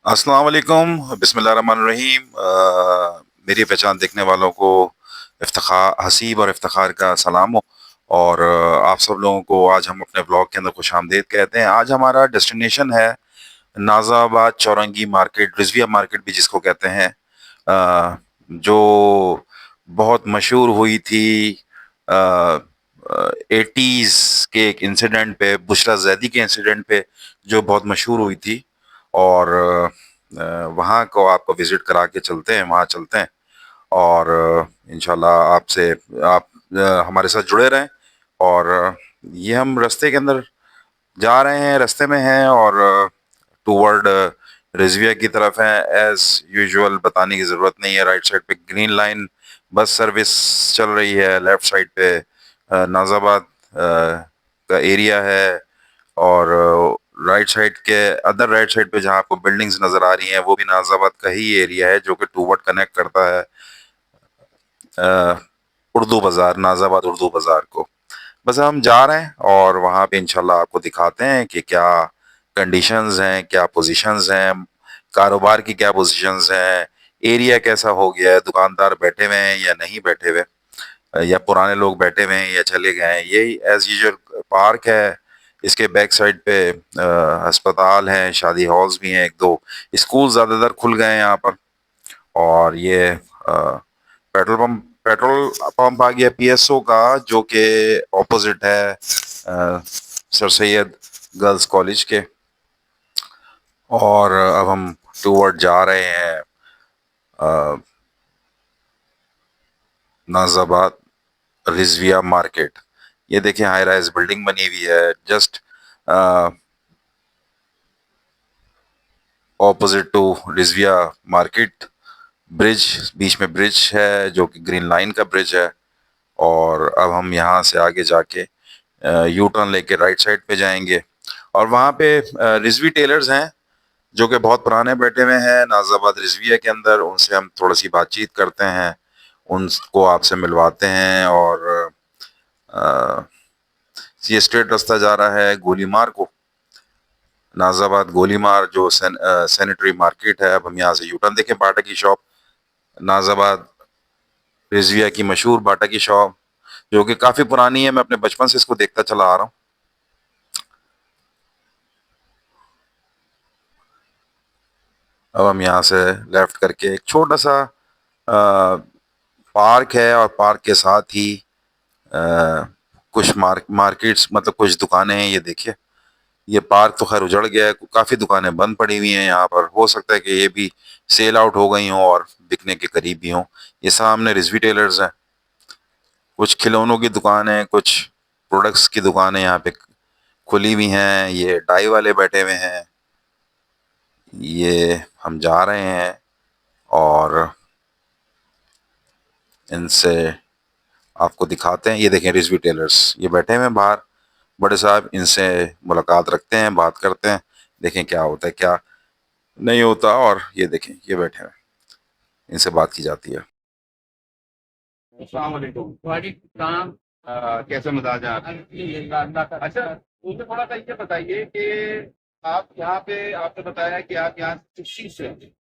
अस्सलाम वालेकुम, बिस्मिल्लाहिर्रहमानिर्रहीम। मेरी पहचान देखने वालों को इफ्तिखार हसीब और इफ्तिखार का सलाम हो। और आप सब लोगों को आज हम अपने ब्लॉग के अंदर खुशामदीद कहते हैं। आज हमारा डेस्टिनेशन है नाज़ाबाद चौरंगी मार्केट, रिजविया मार्केट भी जिसको कहते हैं, जो बहुत मशहूर हुई थी 80s के एक इंसिडेंट पे, बुशरा जैदी के इंसिडेंट पे, जो बहुत मशहूर हुई थी। और वहाँ को आपको विजिट करा के चलते हैं, वहाँ चलते हैं। और इंशाल्लाह आपसे आप हमारे साथ जुड़े रहें। और ये हम रास्ते के अंदर जा रहे हैं, रास्ते में हैं और टूवर्ड रिजविया की तरफ है। एज यूजुअल बताने की ज़रूरत नहीं है, राइट साइड पे ग्रीन लाइन बस सर्विस चल रही है, लेफ्ट साइड पे नाज़ाबाद का एरिया है। और राइट साइड के अदर राइट साइड पे जहाँ आपको बिल्डिंग्स नज़र आ रही हैं वो भी नाज़ाबाद का ही एरिया है, जो कि टूवर्ड कनेक्ट करता है उर्दू बाज़ार, नाज़ाबाद उर्दू बाज़ार को। बस हम जा रहे हैं और वहाँ पे इंशाल्लाह आपको दिखाते हैं कि क्या कंडीशंस हैं, क्या पोजीशंस हैं, कारोबार की क्या पोजीशंस हैं, एरिया कैसा हो गया है, दुकानदार बैठे हुए हैं या नहीं बैठे हुए, या पुराने लोग बैठे हुए हैं या चले गए हैं। यही एज यूजुअल पार्क है। इसके बैक साइड पे अस्पताल हैं, शादी हॉल्स भी हैं, एक दो स्कूल ज़्यादातर खुल गए हैं यहाँ पर। और ये पेट्रोल पंप आ गया पीएसओ का, जो कि ऑपोजिट है सर सैयद गर्ल्स कॉलेज के। और अब हम टूवर्ड जा रहे हैं नाज़ाबाद रिजविया मार्केट। ये देखिए हाई राइज बिल्डिंग बनी हुई है just opposite to Rizvia market. Bridge, बीच में ब्रिज है जो कि ग्रीन लाइन का ब्रिज है। और अब हम यहाँ से आगे जाके यू टर्न लेके राइट साइड पे जाएंगे। और वहाँ पे रिजवी टेलर्स हैं जो कि बहुत पुराने बैठे हुए हैं नाज़ाबाद रिजविया के अंदर। उनसे हम थोड़ी सी बातचीत करते हैं, उनको आपसे मिलवाते हैं। और अ, ये स्ट्रेट रास्ता जा रहा है गोलीमार को, नाज़ाबाद गोलीमार जो सैनिटरी मार्केट है। अब हम यहाँ से यू टर्न देखें, बाटा की शॉप, नाज़ाबाद रिजविया की मशहूर बाटा की शॉप, जो कि काफ़ी पुरानी है। मैं अपने बचपन से इसको देखता चला आ रहा हूँ। अब हम यहाँ से लेफ्ट करके एक छोटा सा पार्क है, और पार्क के साथ ही कुछ मार्केट्स, मतलब कुछ दुकानें हैं। ये देखिए, ये पार्क तो खैर उजड़ गया है, काफ़ी दुकानें बंद पड़ी हुई हैं यहाँ पर। हो सकता है कि ये भी सेल आउट हो गई हों और बिकने के करीब भी हों। ये सामने रिजवी टेलर्स हैं, कुछ खिलौनों की दुकान है, कुछ प्रोडक्ट्स की दुकानें यहाँ पे खुली हुई हैं। ये डाई वाले बैठे हुए हैं। ये हम जा रहे हैं और इनसे आपको दिखाते हैं। ये देखें रिजवी टेलर्स, ये बैठे हुए हैं बाहर, बड़े साहब। इनसे मुलाकात रखते हैं, बात करते हैं, देखें क्या होता है क्या नहीं होता। और ये देखें ये बैठे हैं, इनसे बात की जाती है। अस्सलाम वालेकुम। वालेकुम सलाम। कैसे मिजाज है आप? अल्हम्दुलिल्लाह, अल्लाह का अच्छा, मुझे थोड़ा सा ये बताइए कि आप यहाँ पे, आपने बताया कि आप यहाँ कृषि से हैं।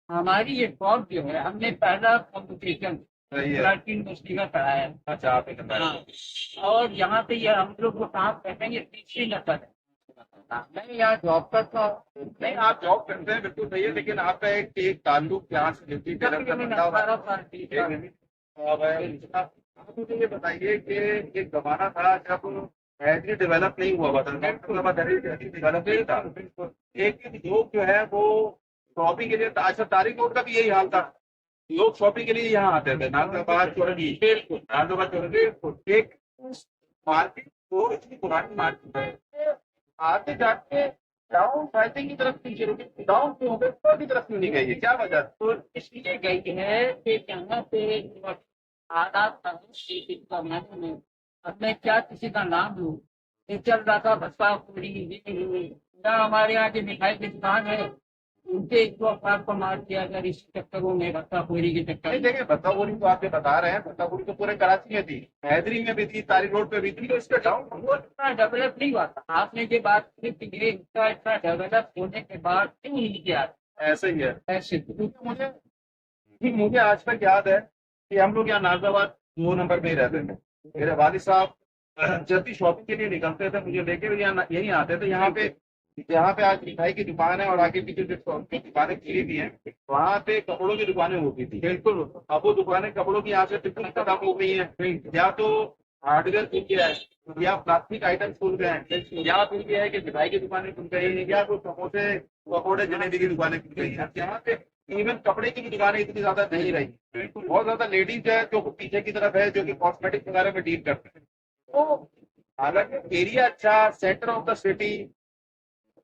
हमारी ये शॉप जो है, हमने पहला कॉम्पिटिशन सही है प्राचीन यूनिवर्सिटी का कराया है। अच्छा, आप एक हाँ, और यहाँ पे ये हम लोग को काम करते हैं, ये तीसरी नस्ल है। मैं यहाँ जॉब करता हूँ। नहीं, आप जॉब करते हैं बिल्कुल सही है, लेकिन आपका एक ताल्लुक यहाँ से ड्यूटी का बंधा हुआ है। अब आप मुझे ये बताइए कि एक जमाना था जब एग्री डेवलप नहीं हुआ हुआ था, एग्री डेवलप नहीं था। एक लोग जो है वो शॉपिंग के लिए, अच्छा तारिक रोड का भी यही हाल था। लोग शॉपिंग के लिए यहाँ आते थे, नाजबाद चौरंगी, नाजबाद चौरंगी एक मार्केट, तो इतनी पुरानी मार्केट है। आगे जाके डाउन साइकिल की तरफ पीछे रुकी, डाउन क्यों हो गए, की तरफ क्यों नहीं गई है, क्या वजह? तो इसलिए गई है कि यहाँ पे आदाब कानून की जमाने में, अब मैं क्या किसी का नाम लूँ, ये चल रहा था भस्पा पूरी। हमारे यहाँ की मिठाई की दुकान है, उनसे एक दो अफराद को मार दिया गया इस चक्करों में, भत्ताखोरी के चक्कर में। देखिए, भत्ताखोरी तो आप ये बता रहे हैं, भत्ताखोरी तो पूरे कराची में थी, हैदरी में भी थी, तारिक रोड पे भी थी, तो इसका डाउन वो इतना डेवलप नहीं हुआ था। आपने ये बात की कि ये इसका इतना डेवलप होने के बाद क्यों नहीं किया, ऐसे ही है ऐसे, क्योंकि मुझे आज तक याद है कि हम लोग यहाँ नाजिराबाद 2 नंबर में ही रहते थे। मेरे वालिद साहब जब भी शॉपिंग के लिए निकलते थे मुझे लेके भी यहाँ यहीं आते थे। यहाँ पे आज मिठाई की दुकान है और आगे पीछे जो शॉप की दुकानें खुली भी हैं, वहाँ पे कपड़ों की दुकानें होती थी। बिल्कुल, अब वो दुकानें कपड़ों की यहाँ से बिल्कुल खत्म हो गई हैं। या तो हार्डवेयर खुल गया है, या प्लास्टिक आइटम खुल गए हैं, या खुल गया है कि मिठाई की दुकानें खुल गई हैं, या कोई समोसे पकौड़े जलेबी की दुकानें खुल गई हैं। यहाँ पे इवन कपड़े की भी दुकानें इतनी ज्यादा नहीं रही। बहुत ज्यादा लेडीज है जो पीछे की तरफ है, जो कि कॉस्मेटिक वगैरह में डील करते हैं। तो हालांकि एरिया अच्छा, सेंटर ऑफ द सिटी,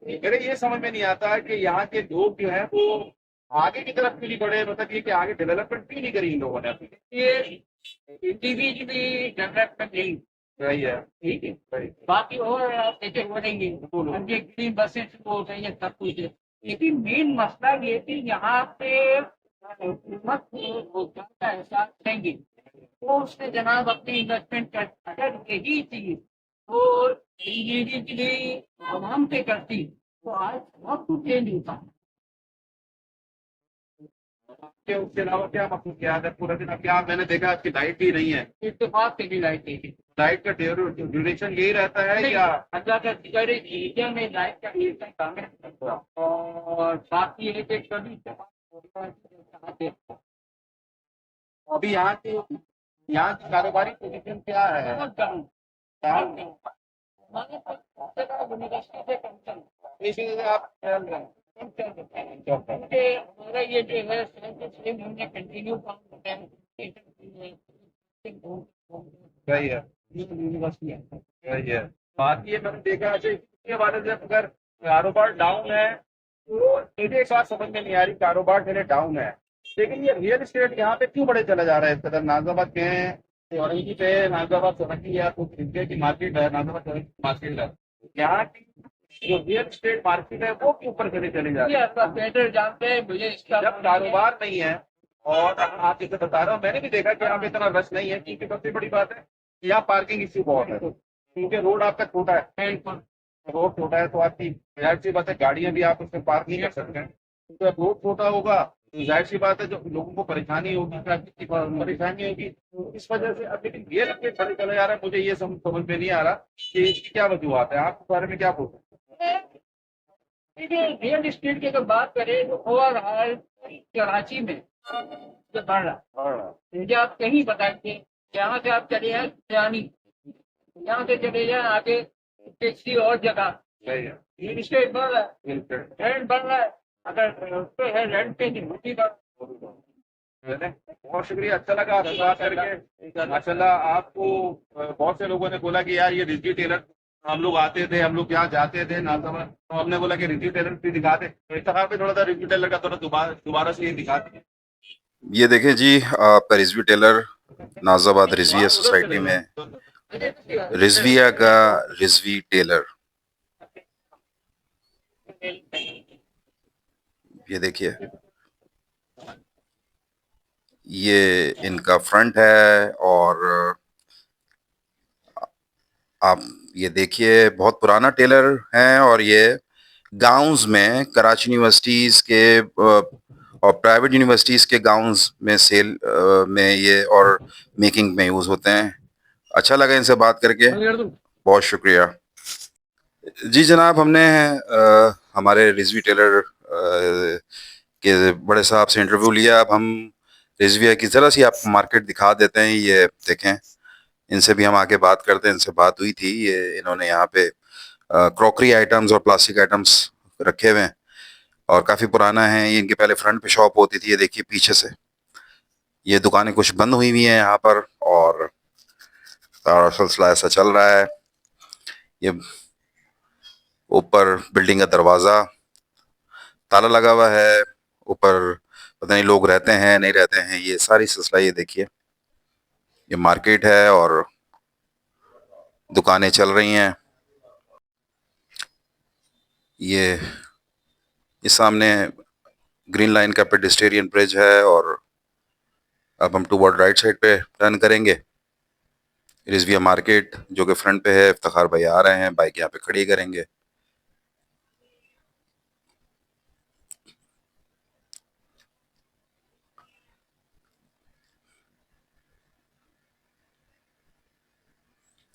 मेरे ये समझ में नहीं आता कि यहाँ के लोग जो है वो आगे की तरफ क्यों नहीं बढ़े। मतलब ये कि आगे डेवलपमेंट क्यों नहीं करी इन लोगों ने अपनी। ये इंडिविजुअली डेवलपमेंट नहीं रही है। ठीक है भाई, बाकी और ऐसे बनेंगे, अब ये ग्रीन बसेस हो रही है, सब कुछ है। लेकिन मेन मसला ये कि यहाँ पे हुकूमत को रोजगार का एहसास देंगे तो उसने जनाब अपनी इन्वेस्टमेंट कर, अगर यही चीज वो इमीडिएटली आवाम पे करती तो आज बहुत कुछ चेंज होता। उसके अलावा क्या मकसद क्या है पूरा दिन? अब क्या मैंने देखा आपकी लाइट भी नहीं है, इत्तेफाक से भी लाइट नहीं थी। लाइट का ड्यूरेशन यही रहता है या अल्लाह का जिक्र है, एरिया में लाइट का ड्यूरेशन कम है। और साथ ही एक एक कभी अभी यहाँ की कारोबारी पोजीशन क्या है? यूनिवर्सिटी से कम, इसीलिए आप चल रहे हैं। क्योंकि हमारा ये जो है सेम हमने कंटिन्यू काम करते हैं। सही है, यूनिवर्सिटी है। सही है। बात ये मैंने देखा है इसके वाले से अगर कारोबार डाउन है तो मुझे एक बात समझ में नहीं आ रही, कारोबार मेरे डाउन है लेकिन ये रियल एस्टेट यहाँ पे क्यों बड़े चला जा रहा है इस कदर? नाजिराबाद के हैं, चौरंगी पे नाजिराबाद चौरंगी या तो खिड़के की मार्केट है, नाजिराबाद चौरंगी की मार्केट है। यहाँ की जो रियल एस्टेट मार्केट है वो क्यों ऊपर चले चले जा रही है? जानते हैं मुझे इसका जब कारोबार नहीं है। और आप जैसे बता रहे हो, मैंने भी देखा कि यहाँ पे इतना रश नहीं है, क्योंकि सबसे बड़ी बात है यहाँ पार्किंग इश्यू बहुत है, क्योंकि रोड आपका छोटा है। रोड छोटा है तो आपकी जाहिर सी बात है गाड़ियां भी आप उसमें पार्क नहीं कर सकते हैं। तो जब रोड छोटा होगा तो जाहिर सी बात है जो लोगों को परेशानी होगी, ट्रैफिक की परेशानी होगी। तो इस वजह से अब लेकिन रियल एस्टेट बड़े चला जा रहा है, मुझे ये समझ में नहीं आ रहा कि इसकी क्या वजूहत है। आप इस बारे में क्या बोलते हैं? देखिए, रियल एस्टेट की अगर बात करें तो ओवरऑल कराची में जो बढ़ रहा मुझे आप कहीं बताइए। यहाँ से आप चले जाए यानी, यहाँ से चले जाए आगे किसी और जगह, रियल एस्टेट बढ़ रहा है, रेंट बढ़ रहा है। अगर उस पे है रेंट पे नहीं बहुत शुक्रिया, अच्छा लगा आपसे बात करके माशाल्लाह। आपको बहुत से लोगों ने बोला कि यार ये रिजवी टेलर, हम लोग आते थे, हम लोग यहाँ जाते थे नाजिराबाद, तो हमने बोला कि रिजवी टेलर भी दिखा दे, तो इत्तेफाक पे थोड़ा सा रिजवी टेलर का थोड़ा दोबारा से ये दिखा दिए। ये देखें जी, आपका रिजवी टेलर नाजिराबाद रिजविया सोसाइटी में, रिजविया का रिजवी टेलर। ये देखिए, ये इनका फ्रंट है और आप ये देखिए बहुत पुराना टेलर है। और ये गाउन्स में कराची यूनिवर्सिटीज़ के और प्राइवेट यूनिवर्सिटीज़ के गाउन्स में सेल में ये और मेकिंग में यूज़ होते हैं। अच्छा लगा इनसे बात करके, बहुत शुक्रिया। जी जनाब, हमने हमारे रिजवी टेलर के बड़े साहब से इंटरव्यू लिया। अब हम रिजविया की ज़रा सी आपको मार्केट दिखा देते हैं। ये देखें, इनसे भी हम आके बात करते हैं। इनसे बात हुई थी, ये इन्होंने यहाँ पे क्रॉकरी आइटम्स और प्लास्टिक आइटम्स रखे हुए हैं और काफ़ी पुराना है ये। इनके पहले फ्रंट पे शॉप होती थी, ये देखिए पीछे से ये दुकानें कुछ बंद हुई हुई हैं यहाँ पर, और सारा सिलसिला ऐसा चल रहा है। ये ऊपर बिल्डिंग का दरवाज़ा ताला लगा हुआ है, ऊपर पता नहीं लोग रहते हैं नहीं रहते हैं, ये सारी सिलसिला। ये देखिए, ये मार्केट है और दुकानें चल रही हैं। ये सामने ग्रीन लाइन का पेडेस्टेरियन ब्रिज है और अब हम टूवर्ड राइट साइड पे टर्न करेंगे। रिजविया मार्केट जो कि फ्रंट पे है, इफ्तिखार भाई आ रहे हैं, बाइक यहाँ पे खड़ी करेंगे।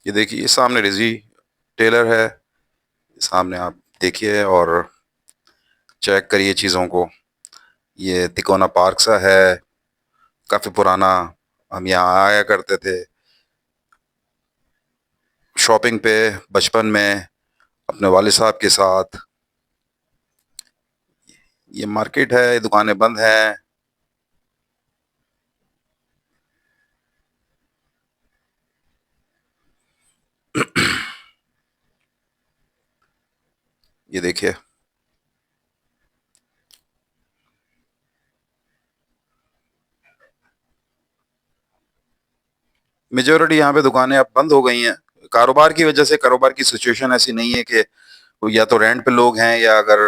ये देखिए, ये सामने रिजी टेलर है, सामने आप देखिए और चेक करिए चीज़ों को। ये तिकोना पार्क सा है, काफ़ी पुराना। हम यहाँ आया करते थे शॉपिंग पे बचपन में अपने वालिद साहब के साथ। ये मार्केट है, ये दुकानें बंद हैं। ये देखिए, मेजोरिटी यहाँ पे दुकानें अब बंद हो गई हैं कारोबार की वजह से। कारोबार की सिचुएशन ऐसी नहीं है कि वो या तो रेंट पे लोग हैं या अगर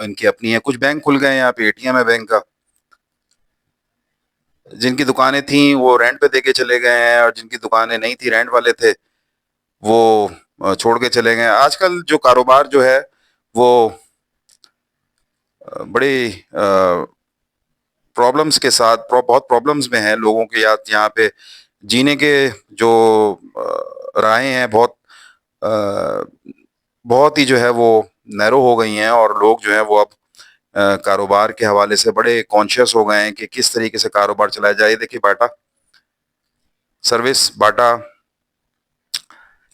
इनकी अपनी है। कुछ बैंक खुल गए हैं, यहाँ पे एटीएम है बैंक का। जिनकी दुकानें थी वो रेंट पे देके चले गए हैं, और जिनकी दुकानें नहीं थी, रेंट वाले थे, वो छोड़ के चले गए। आजकल जो कारोबार जो है वो बड़ी प्रॉब्लम्स के साथ बहुत प्रॉब्लम्स में है लोगों के। याद यहाँ पे जीने के जो राहें हैं बहुत बहुत ही जो है वो नैरो हो गई हैं, और लोग जो है वो अब कारोबार के हवाले से बड़े कॉन्शियस हो गए हैं कि किस तरीके से कारोबार चलाया जाए। देखिए, बाटा सर्विस, बाटा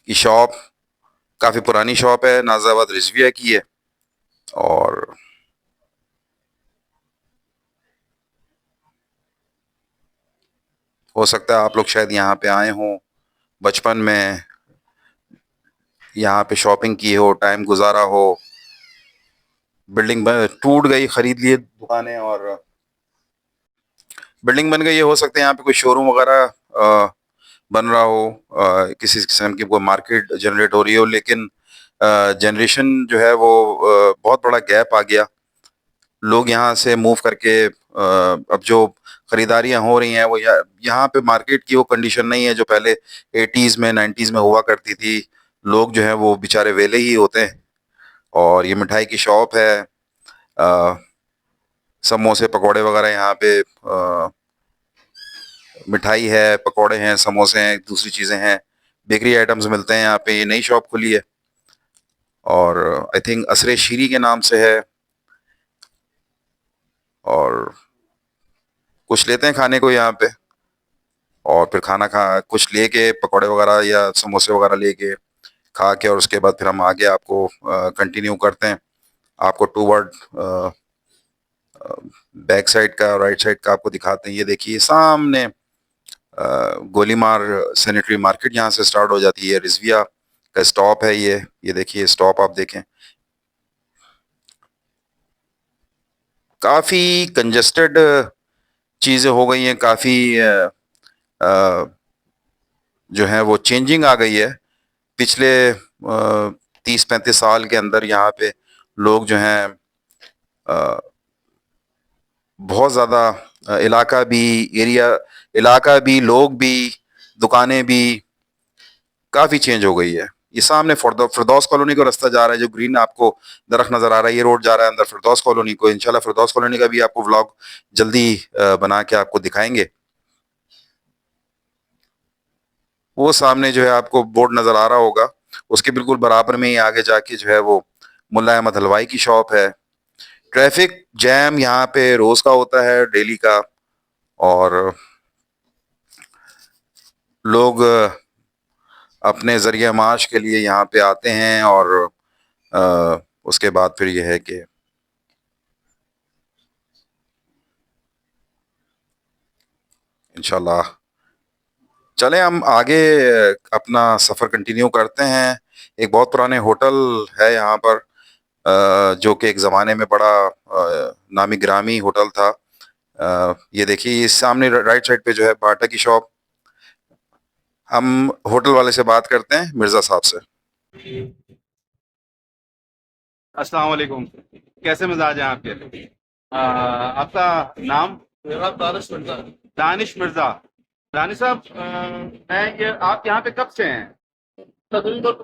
की शॉप काफी पुरानी शॉप है, नाजिराबाद रिजविया की है। और हो सकता है आप लोग शायद यहाँ पे आए हों बचपन में, यहाँ पे शॉपिंग की हो, टाइम गुजारा हो। बिल्डिंग टूट गई, खरीद लिए दुकानें और बिल्डिंग बन गई है। हो सकता है यहाँ पे कोई शोरूम वगैरह बन रहा हो, किसी किस्म की कोई मार्केट जनरेट हो रही हो, लेकिन जनरेशन जो है वो बहुत बड़ा गैप आ गया। लोग यहाँ से मूव करके अब जो खरीदारियां हो रही हैं वो यहाँ पे मार्केट की वो कंडीशन नहीं है जो पहले 80s में 90s में हुआ करती थी। लोग जो है वो बेचारे वेले ही होते हैं। और ये मिठाई की शॉप है, अ, समोसे पकोड़े वगैरह यहाँ पे मिठाई है, पकोड़े हैं, समोसे हैं, दूसरी चीजें हैं, बेकरी आइटम्स मिलते हैं यहाँ पे। ये नई शॉप खुली है और आई थिंक असरे शीरी के नाम से है। और कुछ लेते हैं खाने को यहाँ पे, और फिर खाना खा कुछ लेके पकोड़े वगैरह या समोसे वगैरह लेके खा के, और उसके बाद फिर हम आगे आपको कंटिन्यू करते हैं। आपको टू वर्ड बैक साइड का, राइट साइड का आपको दिखाते हैं। ये देखिए सामने गोलीमार सैनिटरी मार्केट यहाँ से स्टार्ट हो जाती है। रिजविया का स्टॉप है ये देखिए स्टॉप आप देखें। काफी कंजेस्टेड चीजें हो गई हैं, काफी जो है वो चेंजिंग आ गई है पिछले 30-35 साल के अंदर। यहाँ पे लोग जो हैं बहुत ज्यादा इलाका भी, एरिया, इलाका भी, लोग भी, दुकानें भी काफी चेंज हो गई है। ये सामने फिरदौस कॉलोनी को रास्ता जा रहा है, जो ग्रीन आपको दरख्त नजर आ रहा है, ये रोड जा रहा है अंदर फिरदौस कॉलोनी को। इंशाल्लाह फिरदौस कॉलोनी का भी आपको व्लॉग जल्दी बना के आपको दिखाएंगे। वो सामने जो है आपको बोर्ड नजर आ रहा होगा, उसके बिल्कुल बराबर में ही आगे जाके जो है वो मुल्ला अहमद हलवाई की शॉप है। ट्रैफिक जैम यहाँ पे रोज का होता है, डेली का। और लोग अपने जरिया माश के लिए यहाँ पे आते हैं, और उसके बाद फिर ये है कि इंशाल्लाह चलें हम आगे अपना सफ़र कंटिन्यू करते हैं। एक बहुत पुराने होटल है यहाँ पर, जो कि एक ज़माने में बड़ा नामी गिरामी होटल था। ये देखिए इस सामने राइट साइड पे जो है बाटा की शॉप। हम होटल वाले से बात करते हैं, मिर्ज़ा साहब से। अस्सलाम वालेकुम। कैसे मिजाज हैं आपके? आपका नाम? मेरा दानिश मिर्जा। दानिश मिर्जा। दानिश साहब, मैं ये आप यहाँ पे कब से हैं? तकरीबन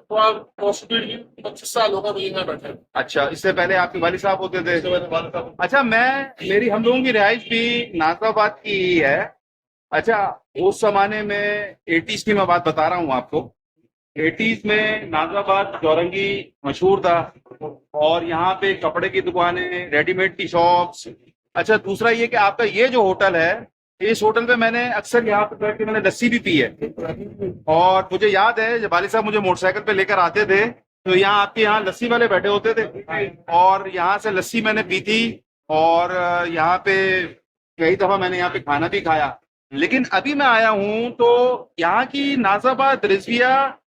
पॉसिबली 25 साल होगा मुझे यहाँ बैठे। अच्छा, इससे पहले आपके वालिद साहब होते थे? इससे पहले वालिद साहब। अच्छा, मेरी हम लोगों की रिहाइश भी नाजिराबाद की ही है। अच्छा, उस जमाने में 80s की मैं बात बता रहा हूँ आपको। 80s में नाजाबाद चौरंगी मशहूर था, और यहाँ पे कपड़े की दुकानें, रेडीमेड की शॉप्स। अच्छा, दूसरा ये कि आपका ये जो होटल है, इस होटल पे मैंने अक्सर यहाँ पे बैठ के मैंने लस्सी भी पी है। और मुझे याद है जब वालिद साहब मुझे मोटरसाइकिल पे लेकर आते थे, तो यहाँ आपके यहाँ लस्सी वाले बैठे होते थे, और यहाँ से लस्सी मैंने पी थी। और यहाँ पे कई दफा मैंने यहाँ पे खाना भी खाया। लेकिन अभी मैं आया हूँ तो यहाँ की नाजाबाद, रिजविया,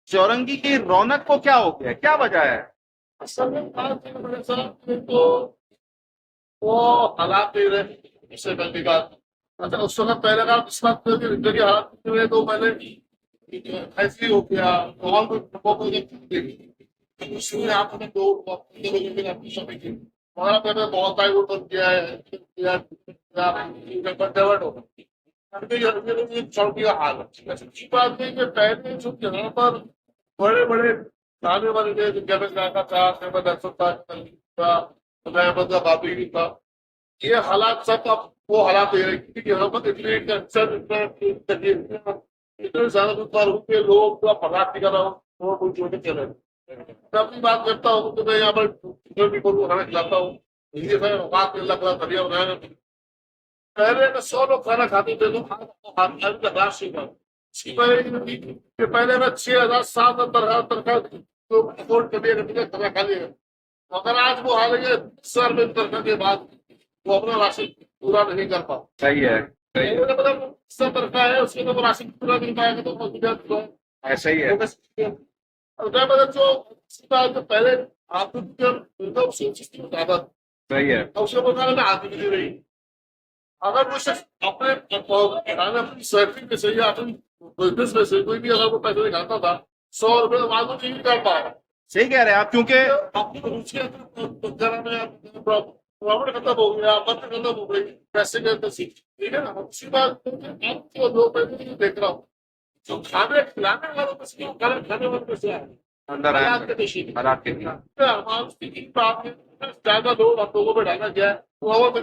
चौरंगी की रौनक को क्या हो गया, क्या वजह है? असल में बात है मेरे साथ में तो वो हालात नहीं रहे। उससे पहली बात, अच्छा उस वक्त पहले का इस बात को जिंदगी हालात नहीं रहे तो मैंने ऐसे हो गया और भी लोगों को देखी उसमें आपने दो अपनी समय की हमारा मैंने बहुत टाइम ऊपर किया है डेवलप हो चौकी हाल है। अच्छी बात है कि पहले जो यहाँ पर बड़े बड़े गाने वाले थे जगह का था बाबी था, ये हालात सब अब वो हालात है क्योंकि यहाँ पर इतने कैंसर इतने ज्यादा बीमार होंगे लोग पूरा फराक नहीं कर रहा हूँ वो कोई चोटी चले। मैं अपनी बात करता हूँ तो मैं यहाँ पर भी को खाना खिलाता हूँ, हिंदी में बात में लग रहा बढ़िया बनाया। पहले तो 100 लोग खाना खाते थे तो राशि पर पहले मैं 6,000 7,000 तनख्वाह तो अफोर्ड कर खाना खा लिया। अगर आज वो हाल है 10,000 रुपये तनख्वाह के बाद वो अपना राशि पूरा नहीं कर पाओ। सही है, सही है, मतलब सब तनख्वाह है उसके तो राशि पूरा नहीं पाएगा तो मजबूरियत ऐसा ही है। मतलब जो पहले आप ज्यादा सही है, उसके मुकाबले में आदमी नहीं रही। अगर वो सिर्फ अपने सर्विस में से या अपनी बिजनेस में से कोई भी अगर वो पैसे निकालता था 100 रुपये तो मालूम नहीं निकाल पा रहा। सही कह रहे हैं आप, क्योंकि अपनी उसके प्रॉब्लम खत्म हो गया, बंद खत्म हो गई, पैसे के अंदर सीख, ठीक है ना। उसी बात आपको लोग मैं देख रहा हूँ जो खाने खिलाने वालों में से खाना खाने वालों में से अंदर आए हालात के पेशी हालात के ज्यादा लोग आप लोगों में डाला गया वो हवा में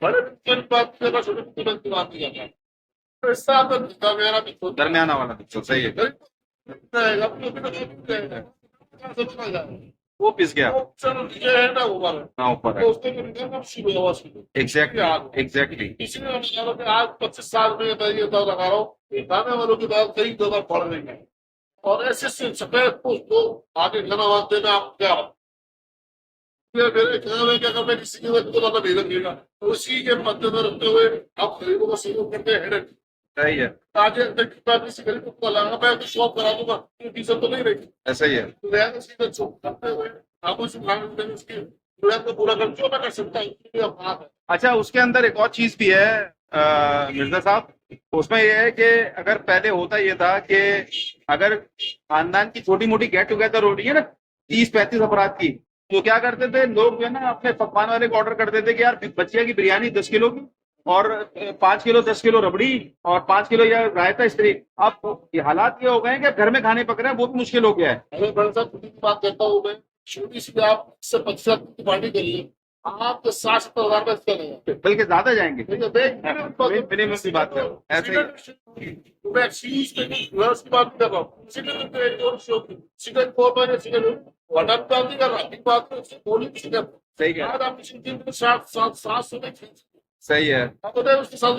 बड़े बात छोटे बात नहीं जाता तो इस तरह मेरा भी दरमियाना वाला पिक्चर सही है। वो पिस गया है ना वो वाला ना ऊपर है। तो उसके शुरू हुआ शुरू एग्जैक्टली, एग्जैक्टली। इसलिए आज 25 साल में मैं ये दौर लगा रहा हूँ खाने वालों की बात कई दौर पड़ रही है और ऐसे सफेद को आगे खाना वास्ते में आप क्या मेरे ख्याल में क्या करना किसी की वजह तो नहीं रखिएगा तो उसी के मद्देनजर रखते हुए आप गरीबों को सहयोग करते हैं। सही है, आज किसी गरीब को लगा मैं तो शॉप करा दूंगा डीजल तो नहीं रही ऐसा ही है। तो सीधे शॉप करते हुए आप उस उसकी को पूरा कर जो मैं कर सकता हूँ। अच्छा, उसके अंदर एक और चीज भी है मिर्जा साहब, उसमें यह है कि अगर पहले होता ये था कि अगर खानदान की छोटी मोटी गेट टुगेदर हो रही है ना 30-35 अफराद की, तो क्या करते थे लोग जो है ना अपने पकवान वाले को ऑर्डर कर देते कि यार बच्चिया की बिरयानी 10 किलो की और 5 किलो 10 किलो रबड़ी और 5 किलो या रायता इस तरीके। अब ये हालात ये हो गए हैं कि घर में खाने पक रहे हैं, वो भी मुश्किल हो गया है। अरे बड़ा साहब की बात करता हूँ मैं, छोटी सी आप इससे 25 की पार्टी करिए आप तो 60-70 रुपए नहीं बल्कि ज्यादा जाएंगे। मिनिमम की बात कर ऐसे सही है, सही है, उसके साथ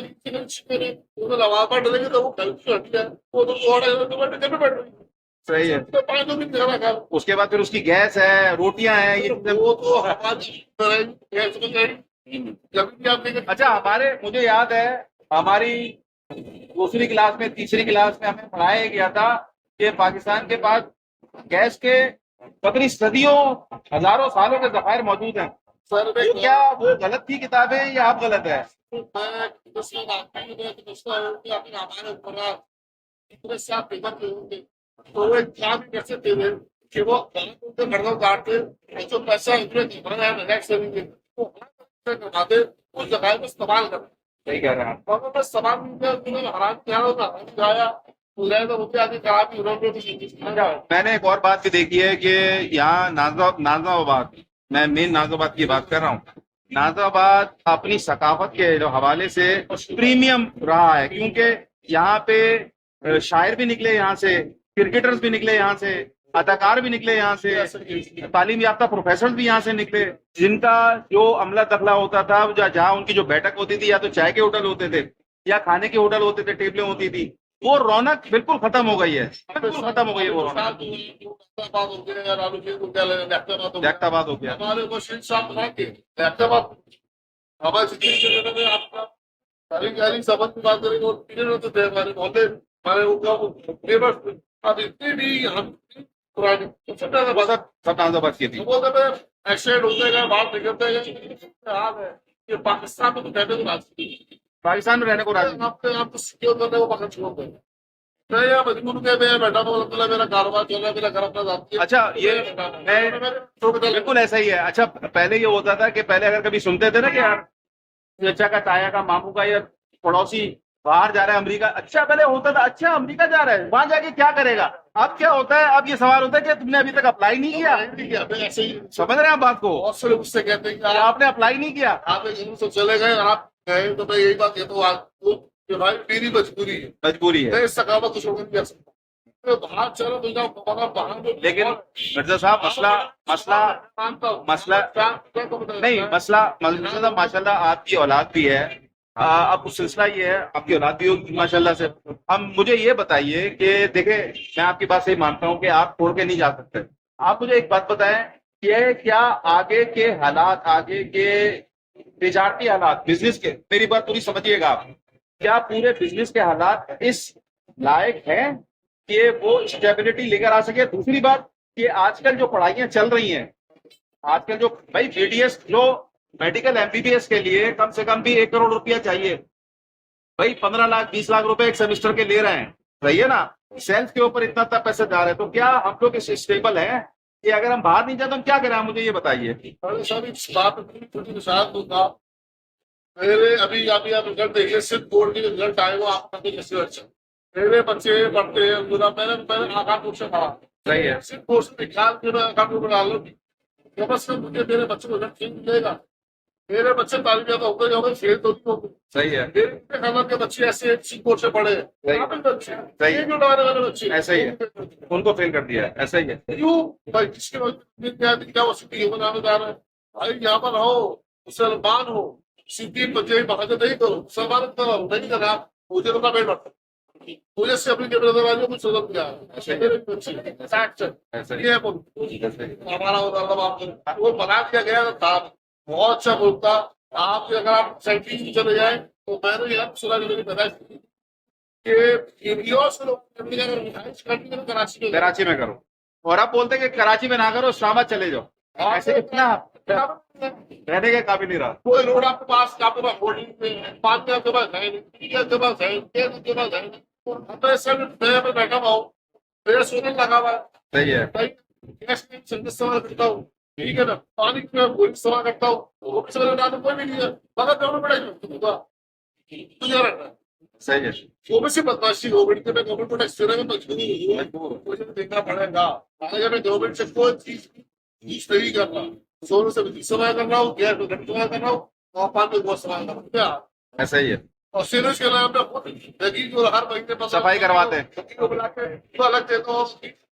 डलेंगे तो वो वो तो सही है। उसके बाद फिर उसकी गैस है, रोटियां हैं, ये वो तो अच्छा हमारे मुझे याद है हमारी दूसरी क्लास में तीसरी क्लास में हमें पढ़ाया गया था कि पाकिस्तान के पास गैस के कतरी सदियों हजारों सालों के जखायर मौजूद हैं। सर तो क्या वो गलत थी किताबें या आप गलत है? तो वो क्या भी कर सकते थे कि वो खड़गों काटते जो पैसा कमाते उस जगह को इस्तेमाल कर। सही कह रहे हैं आप। और बस सामान हराम क्या होता है मैंने एक और बात भी देखी है कि यहाँ नाज़ाबाद, मैं मेन नाज़ाबाद की बात कर रहा हूँ, नाज़ाबाद अपनी सकाफत के जो हवाले से प्रीमियम रहा है, क्योंकि यहाँ पे शायर भी निकले यहाँ से क्रिकेटर्स भी निकले यहाँ से, अदाकार भी निकले यहाँ से, तालीम याफ्ता प्रोफेसर भी यहाँ से निकले, जिनका जो अमला दखला होता था, जहाँ उनकी जो बैठक होती थी, या तो चाय के होटल होते थे या खाने के होटल होते थे, टेबलें होती थी, वो रौनक बिल्कुल खत्म हो गई है, बिल्कुल खत्म हो गई है वो रौनक। बात हो गया यार, आलू के क्या लगता बात हो गया, देखताबाद हो गया। हमारे को शीट साफ बना के बात हमारे सिटी में आपका सारी गाड़ी समझ की बात करेंगे और पीरियड होते थे हमारे मोहल्ले, हमारे नेबर्स। अब इतनी भी हम पुरानी वो सब नाजाबाद की थी। बोलते थे एक्सीडेंट होते गए, बाहर निकलते गए, हाल है ये पाकिस्तान में तो कहते थे राजनीति पाकिस्तान में रहने को राजी नहीं। आपने आपको सिक्योर करने को पकड़ छोड़ देंगे। मैं यार मजबूर के मैं बैठा हूँ, अल्हम्दुलिल्लाह मेरा कारोबार चल रहा है, मेरा घर अपना जाती है। अच्छा, ये मैं बिल्कुल ऐसा ही है। अच्छा, पहले ये होता था कि पहले अगर कभी सुनते थे ना कि यार चाचा का, ताया का, मामू का या पड़ोसी बाहर जा रहा है अमेरिका, अच्छा पहले होता था, अच्छा अमेरिका जा रहा है, वहां जाके क्या करेगा। अब क्या होता है, अब ये सवाल होता है कि तुमने अभी तक अप्लाई नहीं किया। ऐसे ही समझ रहे हैं आप बात को, बहुत से लोग उससे कहते हैं कि आपने अप्लाई नहीं किया। आप जरूर से चले गए, आप गए तो मैं यही बात कहता हूँ आपको कि भाई मेरी मजबूरी है, मजबूरी है। मैं इस सकावत को छोड़ नहीं जा सकता। तो बाहर चलो तो जाओ, बाहर लेकिन मिर्जा साहब मसला माशाल्लाह आपकी औलाद भी है। अब सिलसिला ये है, आपकी औलाद भी होगी माशाल्लाह से। हम मुझे ये बताइए कि देखे, मैं आपकी बात से मानता हूँ कि आप छोड़ के नहीं जा सकते। आप मुझे एक बात बताएं कि क्या आगे के हालात, आगे के तिजारती हालात, बिजनेस के, मेरी बात पूरी समझिएगा आप, क्या पूरे बिजनेस के हालात इस लायक हैं कि वो स्टेबिलिटी लेकर आ सके। दूसरी बात कि आजकल जो पढ़ाइयां चल रही हैं, आजकल जो भाई बीडीएस, जो मेडिकल एमबीबीएस के लिए कम से कम भी 1 करोड़ रुपया चाहिए, भाई 15 लाख 20 लाख रुपए एक सेमेस्टर के ले रहे हैं, सही है ना। सेल्फ के ऊपर इतना पैसे जा रहे हैं, तो क्या हम लोग स्टेबल हैं कि अगर हम बाहर नहीं जाते तो हम क्या करें, मुझे ये बताइए। मेरे अभी आप रिजल्ट देखिए, सिर्फ बोर्ड के रिजल्ट आए वो आपका कैसे अच्छा, मेरे बच्चे पढ़ते हैं, मैंने आकाश रूप से पढ़ा, सही है, सिर्फ बोर्ड से निकाल के मैं आकाश रूप में डालू, जब से मुझे मेरे बच्चे को रिजल्ट ठीक मिलेगा, मेरे बच्चे तालीम याफ्ता होते जाओगे, फेल तो नहीं होंगे। सही है, मेरे खानदान के बच्चे ऐसे सिर्फ बोर्ड से पढ़े हैं, सही है, वाले बच्चे ऐसा ही है, उनको फेल कर दिया है, ऐसा ही है। क्यों भाई, किसके क्या वो सिद्धि बनाने जा रहे हैं भाई, यहाँ पर हो मुसलमान हो, सिद्धि बच्चे बहादुर नहीं करो, मुसलमान करो नहीं करना, मुझे तो पेट बढ़ता, मुझे से अपनी नजर आ कुछ समझ गया हमारा वो बना दिया गया था, बहुत अच्छा बोलता। आप अगर आप साइंटिस्ट चले जाए तो मैंने यह सुना जो मेरी पैदाइश कराची में करो, और आप बोलते हैं कि कराची में ना करो, इस्लामाबाद चले जाओ, ऐसे इतना रहने के काबिल नहीं रहा। कोई रोड आपके पास होल्डिंग में, पानी आपके पास है नहीं, आपके पास है, आपके पास है, मैं बैठा हुआ हूँ, मेरा सोने लगा हुआ है, सही है, गैस इस्तेमाल करता हूँ, ठीक है ना, पानी की मैं गोली इस्तेमाल करता हूँ, वो भी समझ में कोई भी नहीं है, मगर दोनों पड़ेगा तुझे रखना, सही है। वो भी से बदमाशी गवर्नमेंट के, मैं गवर्नमेंट को टैक्स देने में मजबूर हूँ, मुझे देखना पड़ेगा। अगर मैं गवर्नमेंट से कोई चीज नहीं कर रहा, सोने से बिजली इस्तेमाल कर रहा हूँ, गैस को इस्तेमाल कर रहा हूँ, और पानी को इस्तेमाल कर रहा हूँ, क्या ऐसा ही है। और सीरीज के नाम पे हर महीने सफाई करवाते हैं, को बुला के तो अलग देते हो,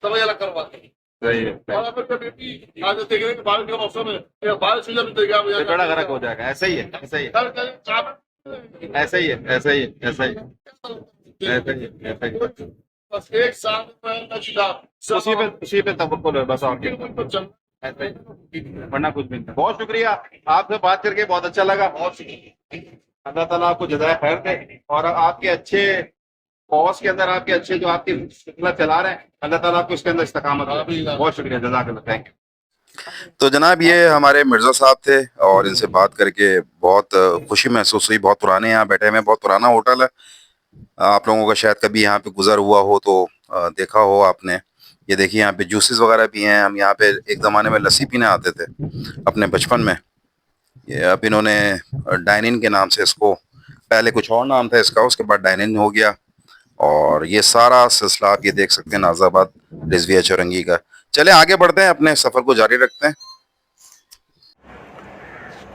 दवाई अलग करवाते हैं। सही है, और अगर कभी आज देखेंगे कि बारिश का मौसम है, बारिश हुई जब देगा बड़ा गरक हो जाएगा, ऐसा ही है, ऐसा ही है, ऐसा ही है, ऐसा ही है, ऐसा ही है, ऐसा ही है, ऐसा ही है। बस एक साल में उसी पे तवक्कुल है बस, और क्या। ऐसा ही, वरना कुछ भी नहीं। बहुत शुक्रिया, आपसे बात करके बहुत अच्छा लगा। अल्लाह ताला आपको जज़ाए खैर दे, और आपके अच्छे कॉज के अंदर, आपके अच्छे जो आपकी सिलसिला चला रहे हैं, अल्लाह ताला आपको इसके अंदर इस्तिकामत दे। बहुत शुक्रिया, जज़ाकल्लाह, थैंक यू। तो जनाब, ये हमारे मिर्ज़ा साहब थे, और इनसे बात करके बहुत खुशी महसूस हुई। बहुत पुराने यहाँ बैठे हुए, बहुत पुराना होटल है। आप लोगों का शायद कभी यहाँ पे गुजर हुआ हो तो देखा हो आपने। ये देखिए, यहाँ पे जूसेस वगैरह भी हैं। हम यहाँ पे एक ज़माने में लस्सी पीने आते थे अपने बचपन में। ये अब इन्होंने डाइनिंग के नाम से इसको, पहले कुछ और नाम था इसका, उसके बाद डाइनिंग हो गया। और ये सारा सिलसिला आप ये देख सकते हैं नाज़ाबाद रिजविया चौरंगी का। चले आगे बढ़ते हैं, अपने सफ़र को जारी रखते हैं।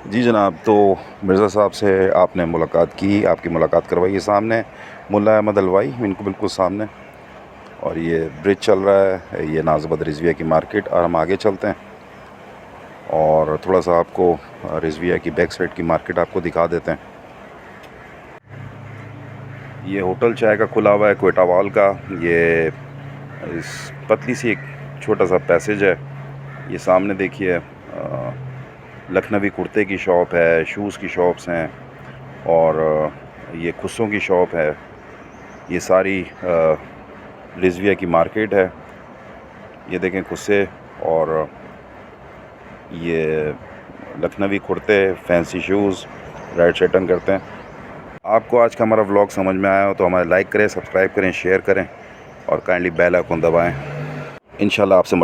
जी जनाब, तो मिर्ज़ा साहब से आपने मुलाकात की, आपकी मुलाकात करवाई है सामने मुल्ला अहमद हलवाई, इनको बिल्कुल सामने। और ये ब्रिज चल रहा है, ये नाज़िबत रिज़विया की मार्केट। और हम आगे चलते हैं और थोड़ा सा आपको रिज़विया की बैक साइड की मार्केट आपको दिखा देते हैं। ये होटल चाय का खुला हुआ है क्वेटा वॉल का। ये इस पतली सी एक छोटा सा पैसेज है। ये सामने देखिए लखनवी कुर्ते की शॉप है, शूज़ की शॉप्स हैं और ये खुस्सों की शॉप है। ये सारी रिज़विया की मार्केट है। ये देखें खुस्से और ये लखनवी कुर्ते, फैंसी शूज़ राइट से टर्न करते हैं। आपको आज का हमारा व्लॉग समझ में आया हो तो हमारे लाइक करें, सब्सक्राइब करें, शेयर करें और काइंडली बेल आइकन दबाएं। इंशाल्लाह आपसे